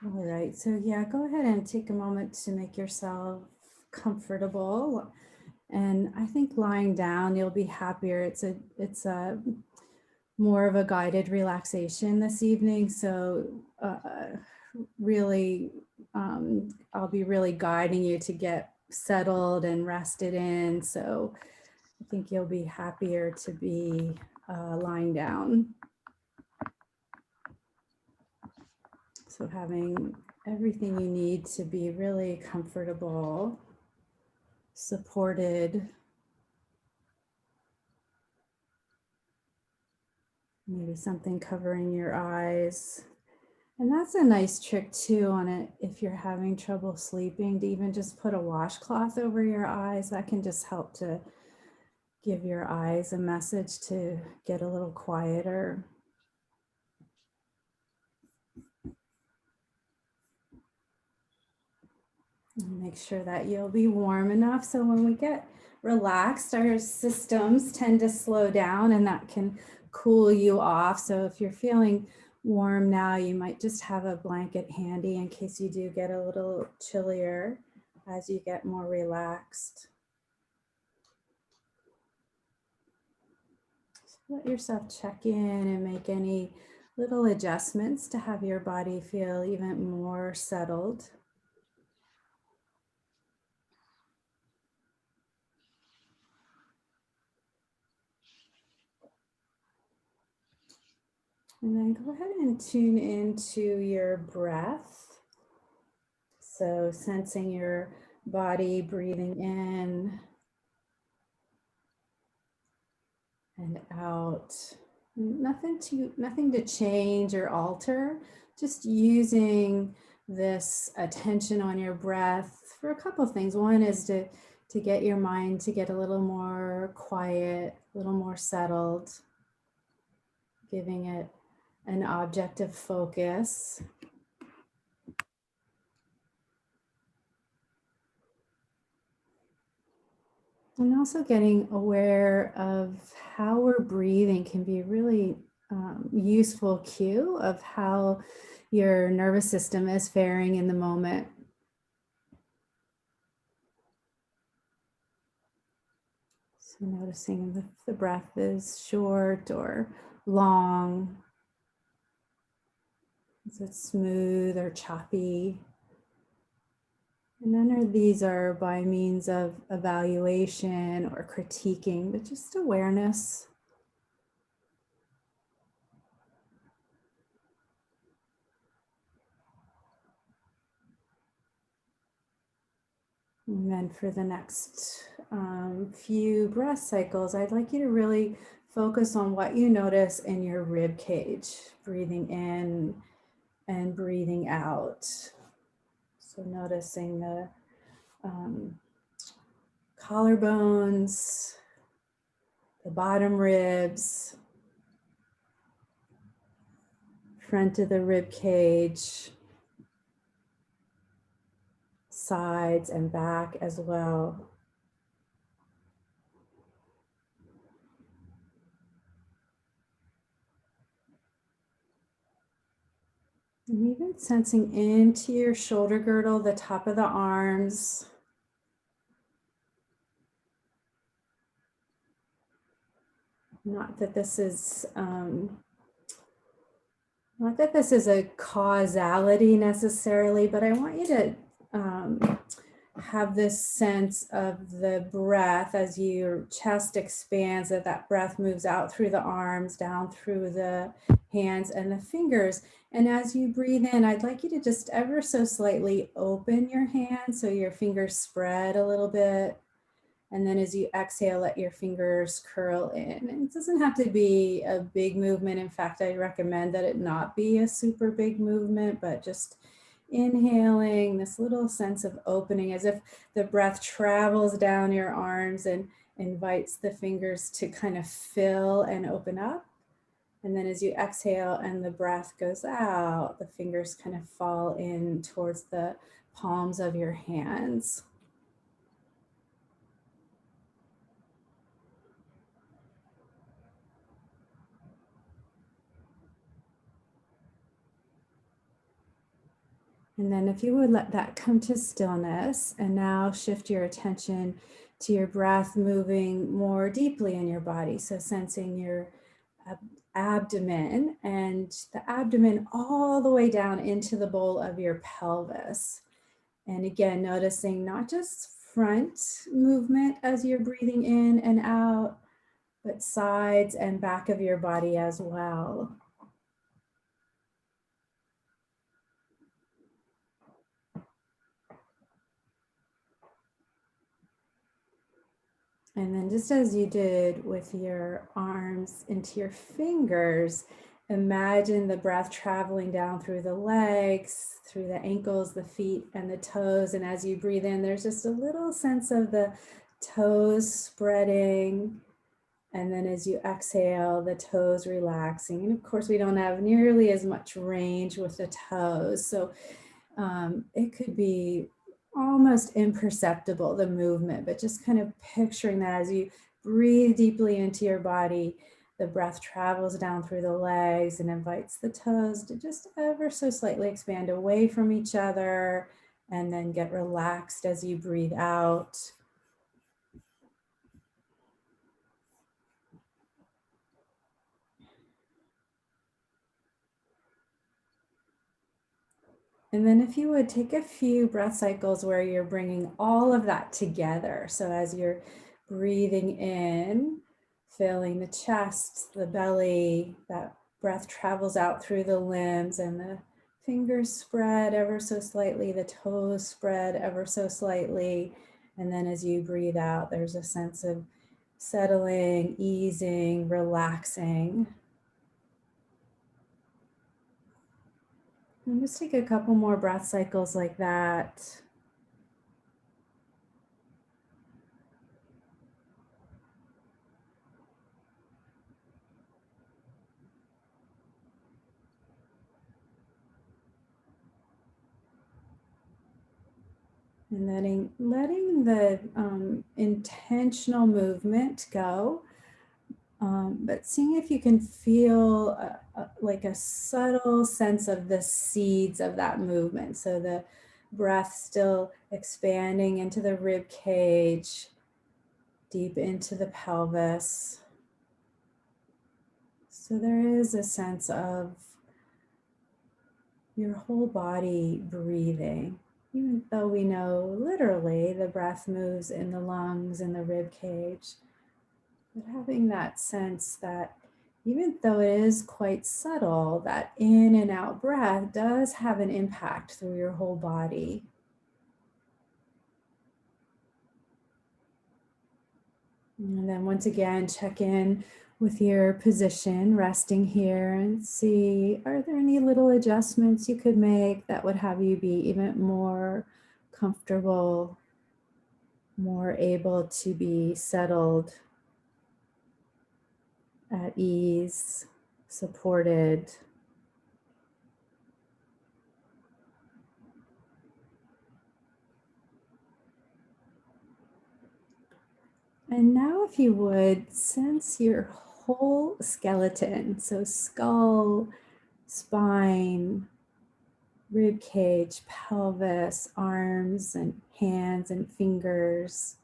All right, so yeah, go ahead and take a moment to make yourself comfortable. And I think lying down, you'll be happier. It's a more of a guided relaxation this evening. So really, I'll be really guiding you to get settled and rested in. So I think you'll be happier to be lying down. So having everything you need to be really comfortable, supported, maybe something covering your eyes. And that's a nice trick too on it if you're having trouble sleeping, to even just put a washcloth over your eyes. That can just help to give your eyes a message to get a little quieter. And make sure that you'll be warm enough so when we get relaxed, our systems tend to slow down and that can cool you off. So if you're feeling warm now, you might just have a blanket handy in case you do get a little chillier as you get more relaxed. So let yourself check in and make any little adjustments to have your body feel even more settled. And then go ahead and tune into your breath. So sensing your body breathing in and out. Nothing to change or alter, just using this attention on your breath for a couple of things. One is to get your mind to get a little more quiet, a little more settled, giving it an object of focus. And also getting aware of how we're breathing can be a really useful cue of how your nervous system is faring in the moment. So noticing if the breath is short or long. Is it smooth or choppy? And none of these are by means of evaluation or critiquing, but just awareness. And then for the next few breath cycles, I'd like you to really focus on what you notice in your rib cage, breathing in and breathing out. So noticing the collarbones, the bottom ribs, front of the rib cage, sides and back as well. And even sensing into your shoulder girdle, the top of the arms. Not that this is a causality necessarily, but I want you to have this sense of the breath as your chest expands, that breath moves out through the arms, down through the hands and the fingers. And as you breathe in, I'd like you to just ever so slightly open your hands so your fingers spread a little bit. And then as you exhale, let your fingers curl in. And it doesn't have to be a big movement. In fact, I recommend that it not be a super big movement, but just inhaling, this little sense of opening, as if the breath travels down your arms and invites the fingers to kind of fill and open up. And then as you exhale and the breath goes out, the fingers kind of fall in towards the palms of your hands. And then if you would let that come to stillness, and now shift your attention to your breath moving more deeply in your body. So sensing your abdomen and the abdomen all the way down into the bowl of your pelvis. And again, noticing not just front movement as you're breathing in and out, but sides and back of your body as well. And then just as you did with your arms into your fingers, imagine the breath traveling down through the legs, through the ankles, the feet, and the toes. And as you breathe in, there's just a little sense of the toes spreading. And then as you exhale, the toes relaxing. And of course, we don't have nearly as much range with the toes. So it could be almost imperceptible, the movement, but just kind of picturing that as you breathe deeply into your body, the breath travels down through the legs and invites the toes to just ever so slightly expand away from each other and then get relaxed as you breathe out. And then if you would take a few breath cycles where you're bringing all of that together. So as you're breathing in, filling the chest, the belly, that breath travels out through the limbs and the fingers spread ever so slightly, the toes spread ever so slightly. And then as you breathe out, there's a sense of settling, easing, relaxing. And just take a couple more breath cycles like that. And letting the intentional movement go, but seeing if you can feel like a subtle sense of the seeds of that movement. So the breath still expanding into the rib cage, deep into the pelvis. So there is a sense of your whole body breathing. Even though we know literally the breath moves in the lungs and the rib cage, but having that sense that even though it is quite subtle, that in and out breath does have an impact through your whole body. And then once again, check in with your position, resting here, and see, are there any little adjustments you could make that would have you be even more comfortable, more able to be settled, at ease, supported. And now if you would, sense your whole skeleton, so skull, spine, rib cage, pelvis, arms and hands and fingers,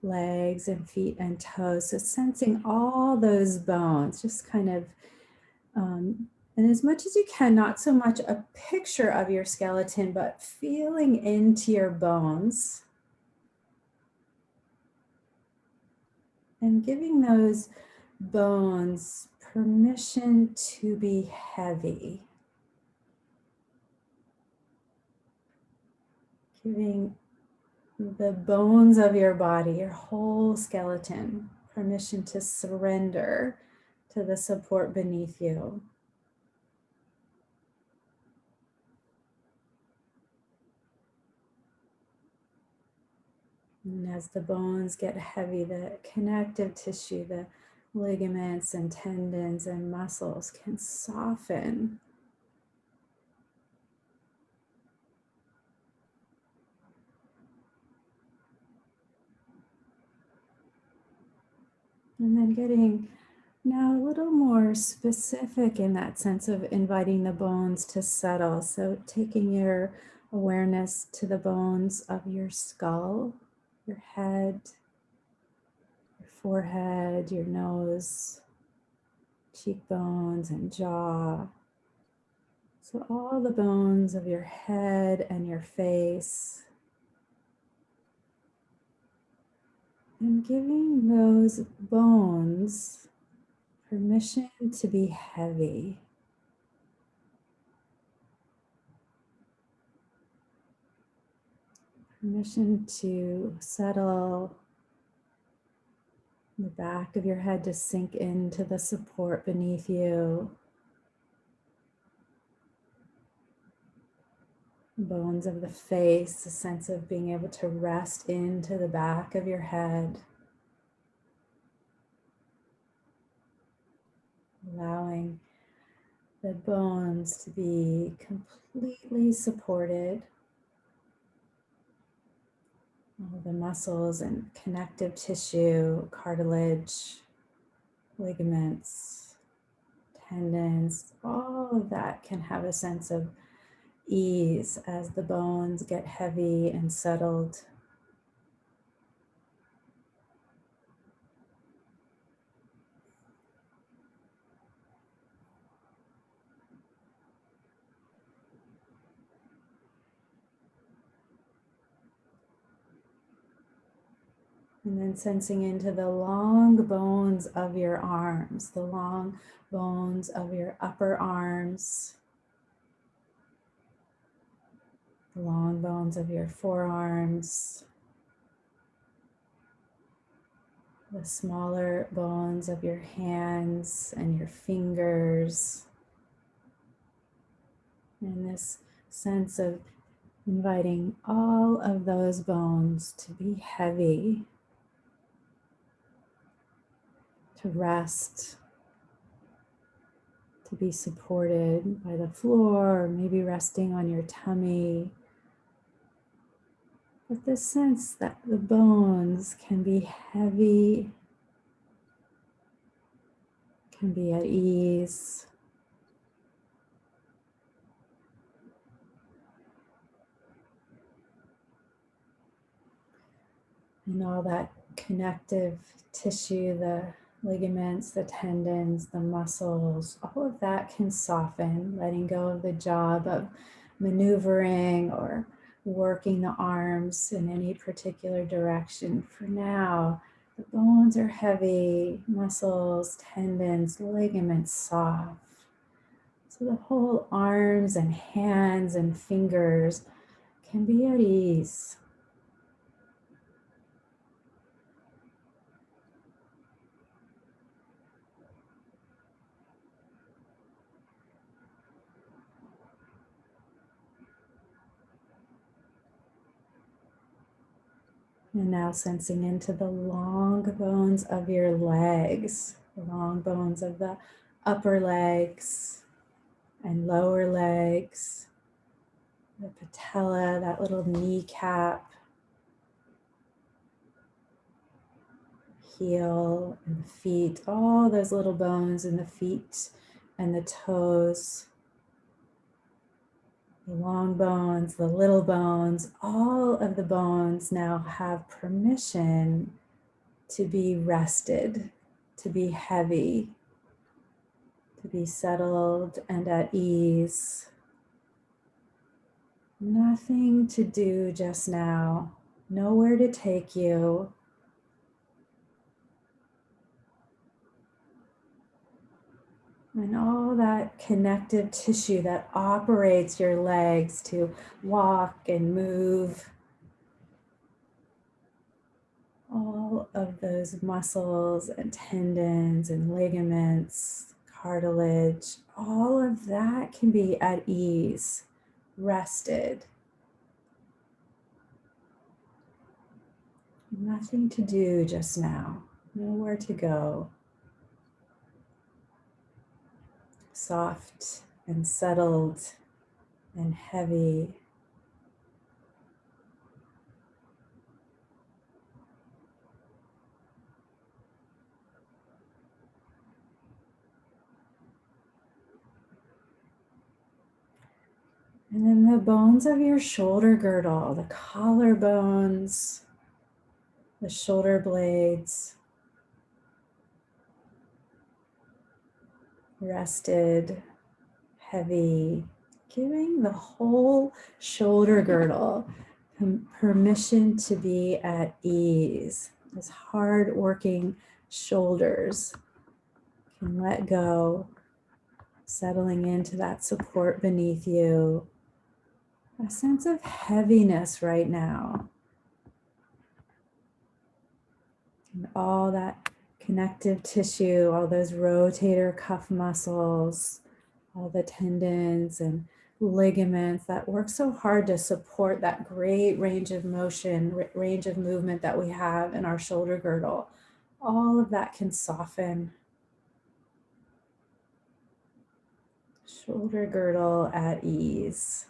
legs and feet and toes. So sensing all those bones, just kind of, and as much as you can, not so much a picture of your skeleton, but feeling into your bones and giving those bones permission to be heavy. Giving the bones of your body, your whole skeleton, permission to surrender to the support beneath you. And as the bones get heavy, the connective tissue, the ligaments and tendons and muscles can soften. And then getting now a little more specific in that sense of inviting the bones to settle. So taking your Awareness to the bones of your skull, your head, your forehead, your nose, cheekbones, and jaw. So all the bones of your head and your face. And giving those bones permission to be heavy. Permission to settle, the back of your head to sink into the support beneath you. Bones of the face, a sense of being able to rest into the back of your head. Allowing the bones to be completely supported. All the muscles and connective tissue, cartilage, ligaments, tendons, all of that can have a sense of ease as the bones get heavy and settled. And then sensing into the long bones of your arms, the long bones of your upper arms, the long bones of your forearms, the smaller bones of your hands and your fingers, and this sense of inviting all of those bones to be heavy, to rest, to be supported by the floor, or maybe resting on your tummy. But this sense that the bones can be heavy, can be at ease. And all that connective tissue, the ligaments, the tendons, the muscles, all of that can soften, letting go of the job of maneuvering or working the arms in any particular direction. For now, the bones are heavy, muscles, tendons, ligaments soft. So the whole arms and hands and fingers can be at ease. And now sensing into the long bones of your legs, the long bones of the upper legs and lower legs, the patella, that little kneecap, heel and the feet, all those little bones in the feet and the toes, the long bones, the little bones, all of the bones now have permission to be rested, to be heavy, to be settled and at ease. Nothing to do just now, nowhere to take you. And all that connective tissue that operates your legs to walk and move, all of those muscles and tendons and ligaments, cartilage, all of that can be at ease, rested. Nothing to do just now, nowhere to go. Soft and settled and heavy. And then the bones of your shoulder girdle, the collarbones, the shoulder blades, rested, heavy, giving the whole shoulder girdle permission to be at ease. Those hard-working shoulders can let go, settling into that support beneath you. A sense of heaviness right now. And all that connective tissue, all those rotator cuff muscles, all the tendons and ligaments that work so hard to support that great range of motion, range of movement that we have in our shoulder girdle. All of that can soften. Shoulder girdle at ease.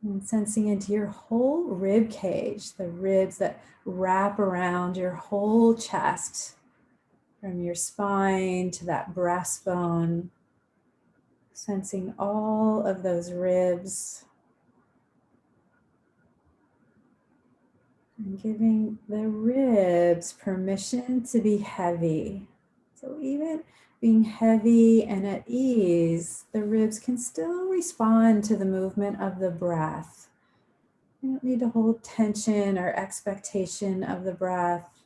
And sensing into your whole rib cage, the ribs that wrap around your whole chest, from your spine to that breastbone, sensing all of those ribs and giving the ribs permission to be heavy. So even being heavy and at ease, the ribs can still respond to the movement of the breath. You don't need to hold tension or expectation of the breath.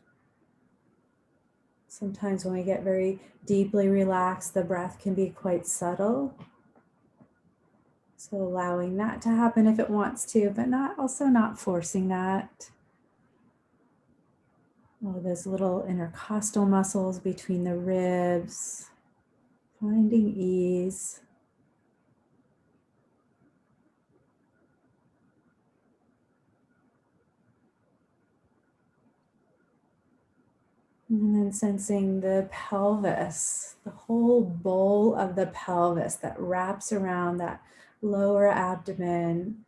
Sometimes when we get very deeply relaxed, the breath can be quite subtle. So allowing that to happen if it wants to, but not forcing that. All those little intercostal muscles between the ribs, finding ease. And then sensing the pelvis, the whole bowl of the pelvis that wraps around that lower abdomen,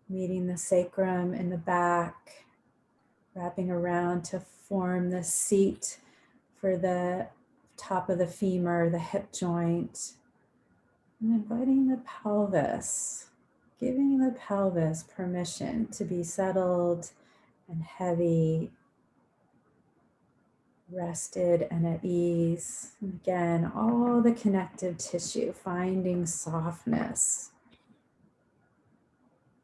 meeting the sacrum in the back, wrapping around to form the seat for the top of the femur, the hip joint. And inviting the pelvis, giving the pelvis permission to be settled and heavy, rested and at ease. And again, all the connective tissue finding softness.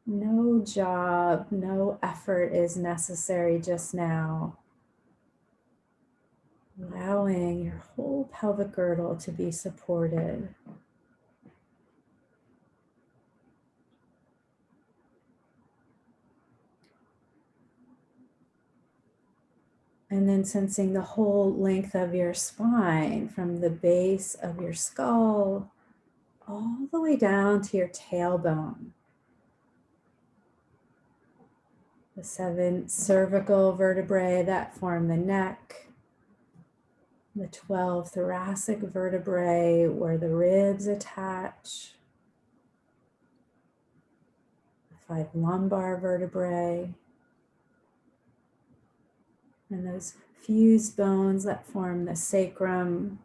No job, no effort is necessary just now. Allowing your whole pelvic girdle to be supported. And then sensing the whole length of your spine from the base of your skull all the way down to your tailbone. The 7 cervical vertebrae that form the neck. The 12 thoracic vertebrae where the ribs attach. The 5 lumbar vertebrae. And those fused bones that form the sacrum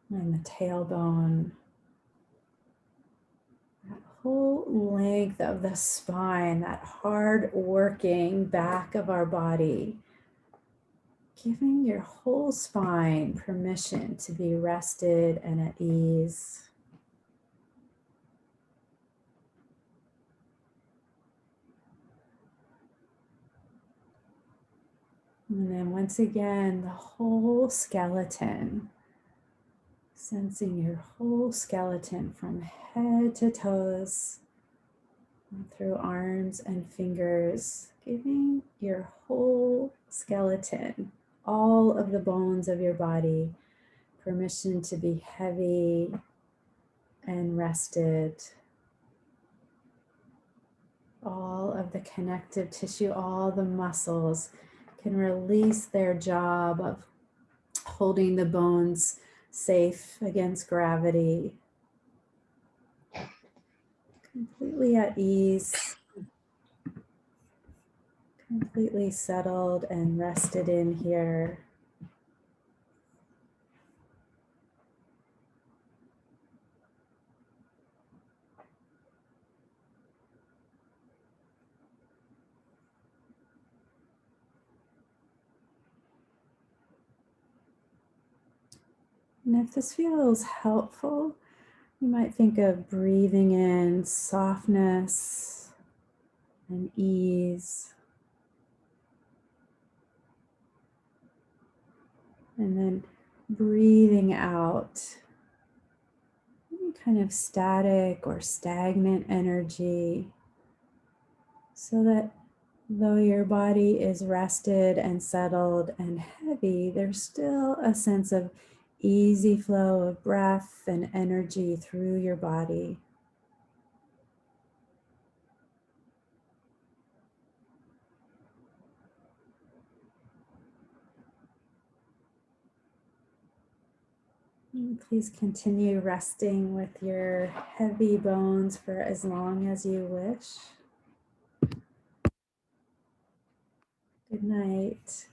and the tailbone. That whole length of the spine, that hard working back of our body. Giving your whole spine permission to be rested and at ease. And then once again, the whole skeleton. Sensing your whole skeleton from head to toes, through arms and fingers, giving your whole skeleton, all of the bones of your body, permission to be heavy and rested. All of the connective tissue, all the muscles can release their job of holding the bones safe against gravity. Completely at ease. Completely completely settled and rested in here. And if this feels helpful, you might think of breathing in softness and ease. And then breathing out any kind of static or stagnant energy, so that though your body is rested and settled and heavy, there's still a sense of easy flow of breath and energy through your body. And please continue resting with your heavy bones for as long as you wish. Good night.